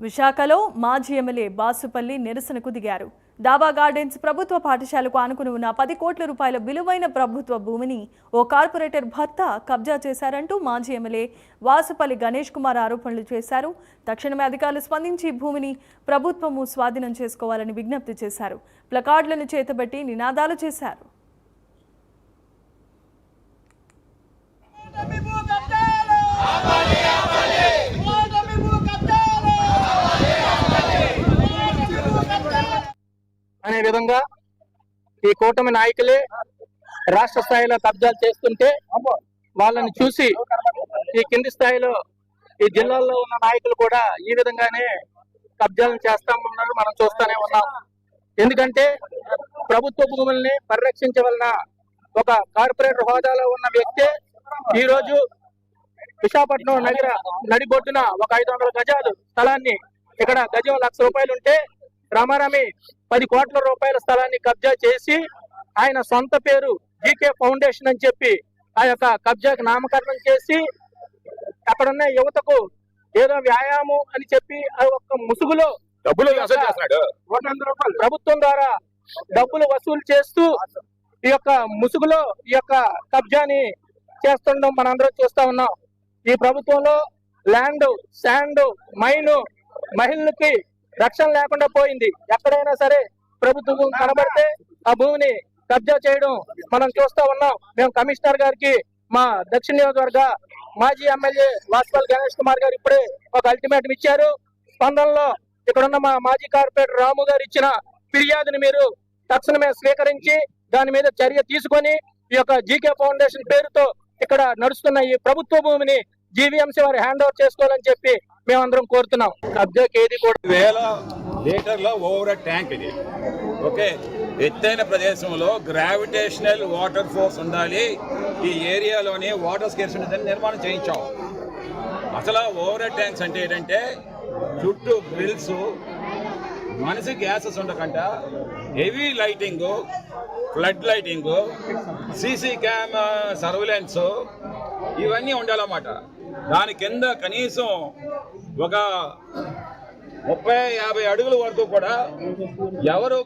విశాఖలో మాజీ ఎమ్మెల్యే బాసుపల్లి నిరసనకు దిగారు. దాబా గార్డెన్స్ ప్రభుత్వ పాఠశాలకు ఆనుకుని ఉన్న 10 కోట్ల రూపాయల విలువైన ప్రభుత్వ భూమిని ఓ కార్పొరేటర్ భర్త కబ్జా చేశారంటూ మాజీ ఎమ్మెల్యే వాసుపల్లి గణేష్ కుమార్ ఆరోపణలు చేశారు. తక్షణమే అధికారులు స్పందించి భూమిని ప్రభుత్వము స్వాధీనం చేసుకోవాలని విజ్ఞప్తి చేశారు. ప్లకార్డులను చేతబట్టి నినాదాలు చేశారు. అనే విధంగా ఈ కూటమి నాయకులే రాష్ట్ర స్థాయిలో కబ్జాలు చేస్తుంటే వాళ్ళని చూసి ఈ కింది స్థాయిలో ఈ జిల్లాల్లో ఉన్న నాయకులు కూడా ఈ విధంగానే కబ్జాలను చేస్తామన్నారు. మనం చూస్తూనే ఉన్నాం. ఎందుకంటే ప్రభుత్వ భూముల్ని పరిరక్షించవలన ఒక కార్పొరేటర్ హోదాలో ఉన్న వ్యక్తే ఈ రోజు విశాఖపట్నం నగర నడిబొడ్డున ఒక 500 గజాలు స్థలాన్ని, ఇక్కడ గజం ₹1,00,000 ఉంటే రామారామి 10 కోట్ల రూపాయల స్థలాన్ని కబ్జా చేసి ఆయన సొంత పేరు జీకే ఫౌండేషన్ అని చెప్పి ఆ యొక్క కబ్జాకి నామకరణం చేసి అక్కడున్న యువతకు ఏదో వ్యాయామం అని చెప్పి ఆ ఒక్క ముసుగులో డబ్బులు ప్రభుత్వం ద్వారా డబ్బులు వసూలు చేస్తూ ఈ యొక్క ముసుగులో ఈ యొక్క కబ్జాని చేస్తుండడం మనందరం చూస్తా ఉన్నాం. ఈ ప్రభుత్వంలో ల్యాండ్, శాండ్, మైన్, మహిళలకి రక్షణ లేకుండా పోయింది. ఎక్కడైనా సరే ప్రభుత్వం కనబడితే ఆ భూమిని కబ్జా చేయడం మనం చూస్తా ఉన్నాం. మేము కమిషనర్ గారికి మా దక్షిణ నియోజకవర్గ మాజీ ఎమ్మెల్యే వాసుపల్లి గణేష్ కుమార్ గారు ఇప్పుడే ఒక అల్టిమేటం ఇచ్చారు. స్పందనలో ఇక్కడున్న మా మాజీ కార్పొరేటర్ రాము గారు ఇచ్చిన ఫిర్యాదుని మీరు తక్షణమే స్వీకరించి దాని మీద చర్య తీసుకొని ఈ యొక్క జీకే ఫౌండేషన్ పేరుతో ఇక్కడ నడుస్తున్న ఈ ప్రభుత్వ భూమిని జీవీఎంసీ వారు హ్యాండ్ ఓవర్ చేసుకోవాలని చెప్పి మేమందరం కోరుతున్నాం. కబ్జాకి ఏది కూడా 1000 లీటర్ల ఓవర్ ట్యాంక్ ఇది. ఓకే, ఎత్తైన ప్రదేశంలో గ్రావిటేషనల్ వాటర్ ఫోర్స్ ఉండాలి. ఈ ఏరియాలోని వాటర్ స్కేర్స్ ఉంటుందని నిర్మాణం చేయించాం. అసలు ఓవర్ ట్యాంక్స్ అంటే ఏంటంటే చుట్టూ గ్రిల్స్, మనిషి గ్యాసెస్ ఉండకుండా heavy lighting, flood lighting, CC cam surveillance ఇవన్నీ ఉండాలన్నమాట. దాని కింద కనీసం ఒక 30-50 అడుగుల వరకు కూడా ఎవరు